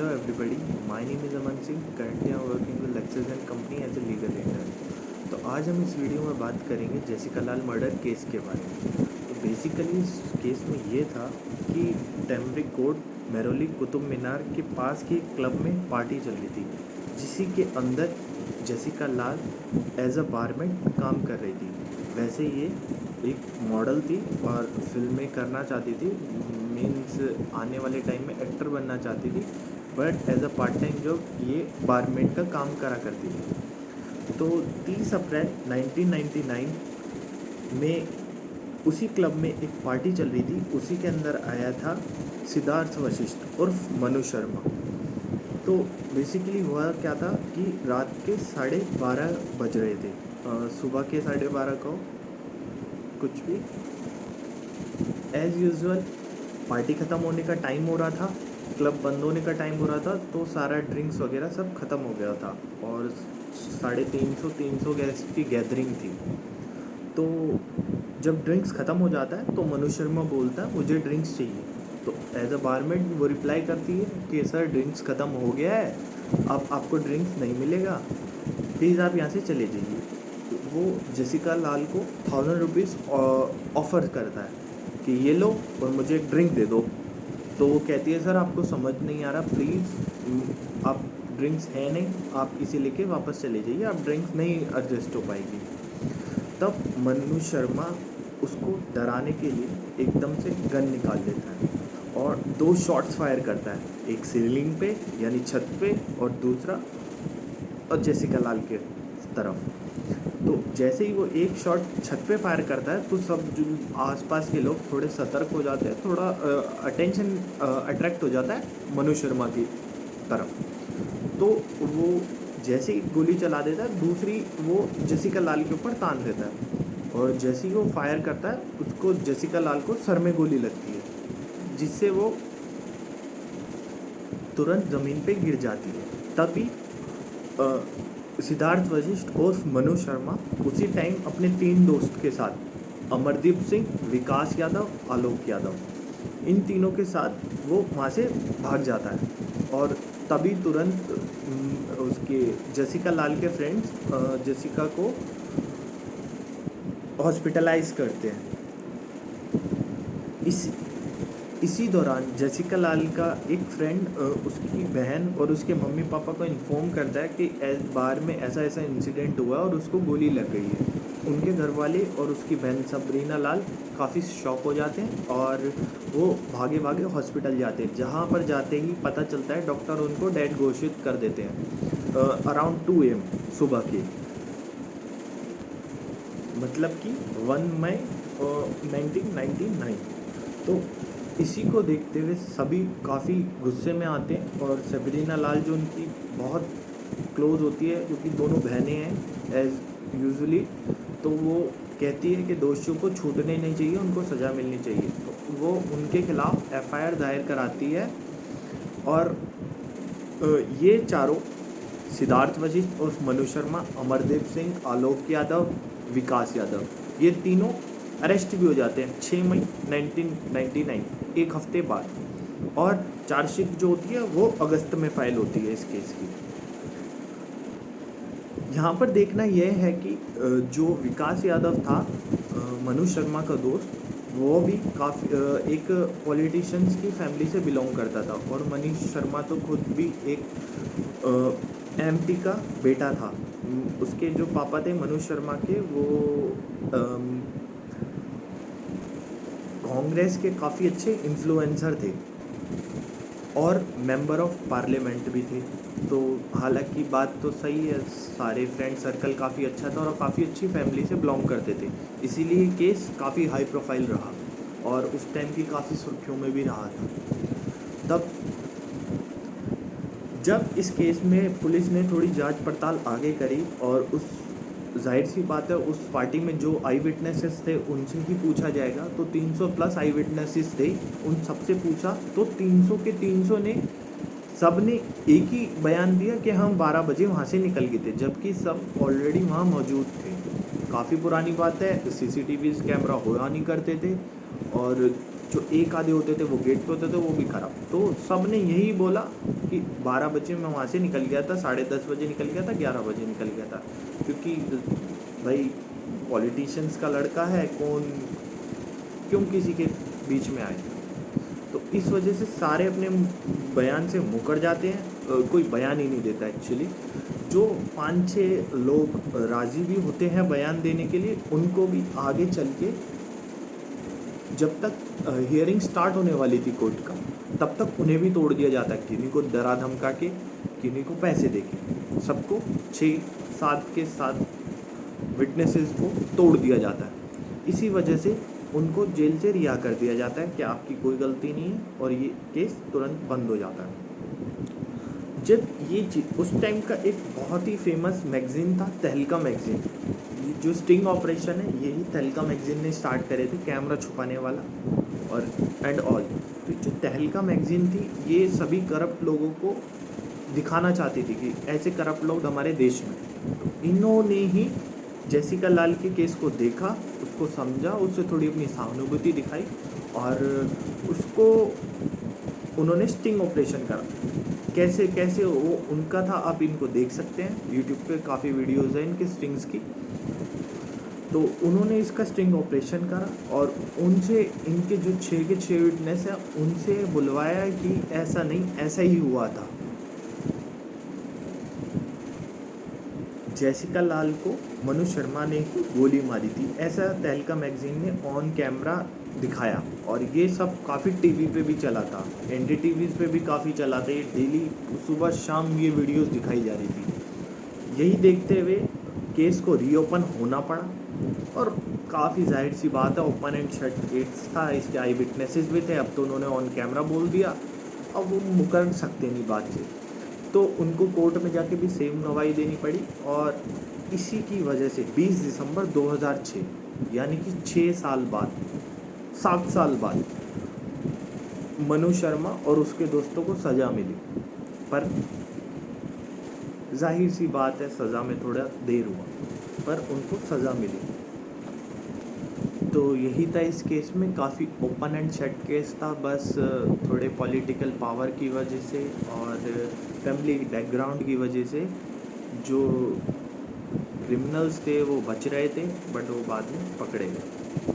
Hello everybody, my name is Aman Singh. Currently I'm working with Lexus and Company as a legal intern. तो आज हम इस video में बात करेंगे जेसिका लाल मर्डर केस के बारे में। तो बेसिकली इस केस में ये था कि टेम्बरिक कोर्ट मेरोली कुतुब मीनार के पास के क्लब में पार्टी चल रही थी, जिसी के अंदर Jessica Lal as a barman काम कर रही थी। वैसे ये एक मॉडल थी और फिल्में करना चाहती थी, मीन्स आने वाले टाइम में एक्टर बनना चाहती थी, but as a part time job ये बारमेड का काम करा करती थी। तो 30 अप्रैल 1999 में उसी क्लब में एक पार्टी चल रही थी, उसी के अंदर आया था सिद्धार्थ वशिष्ठ उर्फ मनु शर्मा। तो बेसिकली हुआ क्या था कि रात के 12:30 बज रहे थे, सुबह के 12:30 को कुछ भी एज़ यूजुअल पार्टी ख़त्म होने का टाइम हो रहा था, क्लब बंद होने का टाइम हो रहा था, तो सारा ड्रिंक्स वगैरह सब ख़त्म हो गया था और 350 गेस्ट की गैदरिंग थी। तो जब ड्रिंक्स ख़त्म हो जाता है तो मनु शर्मा बोलता है मुझे ड्रिंक्स चाहिए। तो एज अ बारमेड वो रिप्लाई करती है कि सर ड्रिंक्स ख़त्म हो गया है, अब आपको ड्रिंक्स नहीं मिलेगा, प्लीज़ आप यहाँ से चले जाइए। वो जेसिका लाल को 1000 रुपीज़ ऑफ़र करता है कि ये लो और मुझे एक ड्रिंक दे दो। तो वो कहती है सर आपको समझ नहीं आ रहा, प्लीज़ आप ड्रिंक्स है नहीं, आप इसे लेके वापस चले जाइए, आप ड्रिंक्स नहीं एडजस्ट हो पाएगी। तब मनु शर्मा उसको डराने के लिए एकदम से गन निकाल लेता है और 2 शॉट्स फायर करता है, एक सीलिंग पे यानी छत पे और दूसरा और जेसिका लाल के तरफ। तो जैसे ही वो एक शॉट छत पे फायर करता है तो सब जो आसपास के लोग थोड़े सतर्क हो जाते हैं, थोड़ा अटेंशन अट्रैक्ट हो जाता है मनु शर्मा की तरफ। तो वो जैसे ही गोली चला देता है, दूसरी वो जेसिका लाल के ऊपर तान देता है और जैसे ही वो फायर करता है उसको जेसिका लाल को सर में गोली लगती है, जिससे वो तुरंत ज़मीन पे गिर जाती है। तभी सिद्धार्थ वशिष्ठ उर्फ मनु शर्मा उसी टाइम अपने 3 दोस्त के साथ अमरदीप सिंह, विकास यादव, आलोक यादव, इन तीनों के साथ वो वहाँ से भाग जाता है और तभी तुरंत उसके जेसिका लाल के फ्रेंड्स जेसिका को हॉस्पिटलाइज करते हैं। इसी दौरान जेसिका लाल का एक फ्रेंड उसकी बहन और उसके मम्मी पापा को इन्फॉर्म करता है कि बार में ऐसा ऐसा इंसिडेंट हुआ और उसको गोली लग गई है। उनके घर वाले और उसकी बहन सबरीना लाल काफ़ी शॉक हो जाते हैं और वो भागे भागे हॉस्पिटल जाते हैं, जहाँ पर जाते ही पता चलता है डॉक्टर उनको डेड घोषित कर देते हैं अराउंड 2 AM सुबह के, मतलब कि 1 मई 1999। तो इसी को देखते हुए सभी काफ़ी गुस्से में आते हैं और सबरीना लाल जो उनकी बहुत क्लोज होती है, क्योंकि दोनों बहनें हैं एज यूजुअली, तो वो कहती है कि दोषियों को छूटने नहीं चाहिए, उनको सज़ा मिलनी चाहिए। तो वो उनके खिलाफ FIR दायर कराती है और ये चारों सिद्धार्थ वशिष्ठ और मनु शर्मा, अमरदीप सिंह, आलोक यादव, विकास यादव, ये तीनों अरेस्ट भी हो जाते हैं 6 मई 1999, एक हफ्ते बाद। और चार्जशीट जो होती है वो अगस्त में फाइल होती है इस केस की। यहाँ पर देखना यह है कि जो विकास यादव था मनु शर्मा का दोस्त, वो भी काफ़ी एक पॉलिटिशियंस की फैमिली से बिलोंग करता था और मनीष शर्मा तो खुद भी एक MP का बेटा था। उसके जो पापा थे मनु शर्मा के, वो कांग्रेस के काफ़ी अच्छे इन्फ्लुएंसर थे और मेंबर ऑफ पार्लियामेंट भी थे। तो हालांकि बात तो सही है, सारे फ्रेंड सर्कल काफ़ी अच्छा था और काफ़ी अच्छी फैमिली से बिलोंग करते थे, इसीलिए केस काफ़ी हाई प्रोफाइल रहा और उस टाइम की काफ़ी सुर्खियों में भी रहा था। तब जब इस केस में पुलिस ने थोड़ी जांच पड़ताल आगे करी और उस जाहिर सी बात है उस पार्टी में जो आई विटनेसेस थे उनसे ही पूछा जाएगा, तो 300 प्लस आई विटनेसेस थे, उन सबसे पूछा तो 300 के 300 ने सब ने एक ही बयान दिया कि हम 12 बजे वहाँ से निकल गए थे, जबकि सब ऑलरेडी वहाँ मौजूद थे। काफ़ी पुरानी बात है, CCTV कैमरा हुआ नहीं करते थे और जो एक आधे होते थे वो गेट पे होते थे, वो भी खराब। तो सब ने यही बोला कि 12 बजे मैं वहाँ से निकल गया था, 10:30 बजे निकल गया था, 11 बजे निकल गया था, क्योंकि भाई पॉलिटिशियंस का लड़का है, कौन क्यों किसी के बीच में आए। तो इस वजह से सारे अपने बयान से मुकर जाते हैं, कोई बयान ही नहीं देता एक्चुअली। जो 5-6 लोग राज़ी भी होते हैं बयान देने के लिए, उनको भी आगे चल के जब तक हियरिंग स्टार्ट होने वाली थी कोर्ट का, तब तक उन्हें भी तोड़ दिया जाता है, किन्हीं को डरा धमका के, किन्हीं को पैसे दे के, सबको 6-7 के 7 विटनेसेस को तोड़ दिया जाता है। इसी वजह से उनको जेल से रिहा कर दिया जाता है कि आपकी कोई गलती नहीं है, और ये केस तुरंत बंद हो जाता है। जब ये उस टाइम का एक बहुत ही फेमस मैगज़ीन था, तहलका मैगज़ीन। ये जो स्टिंग ऑपरेशन है, यही तहलका मैगज़ीन ने स्टार्ट करे थे, कैमरा छुपाने वाला और एंड ऑल। तो जो तहलका मैगज़ीन थी, ये सभी करप्ट लोगों को दिखाना चाहती थी कि ऐसे करप्ट लोग हमारे देश में। तो इन्होंने ही जेसिका लाल के केस को देखा, उसको समझा, उससे थोड़ी अपनी सहानुभूति दिखाई, और उसको उन्होंने स्टिंग ऑपरेशन करा। कैसे कैसे वो उनका था, आप इनको देख सकते हैं यूट्यूब पे, काफ़ी वीडियोज़ हैं इनके स्टिंग्स की। तो उन्होंने इसका स्टिंग ऑपरेशन करा, और उनसे इनके जो 6 के 6 विटनेस हैं, उनसे बुलवाया कि ऐसा नहीं, ऐसा ही हुआ था। जेसिका लाल को मनु शर्मा ने ही गोली मारी थी, ऐसा तहलका मैगज़ीन ने ऑन कैमरा दिखाया। और ये सब काफ़ी टीवी पे भी चला था, एनडीटीवी पे भी काफ़ी चला था, ये डेली सुबह शाम ये वीडियोस दिखाई जा रही थी। यही देखते हुए केस को रीओपन होना पड़ा, और काफ़ी जाहिर सी बात है, ओपन एंड शट केस था, इसके आई विटनेसेस भी थे। अब तो उन्होंने ऑन कैमरा बोल दिया, अब वो मुकर सकते नहीं बात से, तो उनको कोर्ट में जाके भी सेम गवाही देनी पड़ी। और इसी की वजह से 20 दिसंबर 2006, यानी कि 6 साल बाद, 7 साल बाद, मनु शर्मा और उसके दोस्तों को सज़ा मिली। पर जाहिर सी बात है, सज़ा में थोड़ा देर हुआ, पर उनको सज़ा मिली। तो यही था इस केस में, काफ़ी ओपन एंड शट केस था, बस थोड़े पॉलिटिकल पावर की वजह से और फैमिली बैकग्राउंड की वजह से जो क्रिमिनल्स थे वो बच रहे थे, बट वो बाद में पकड़े गए।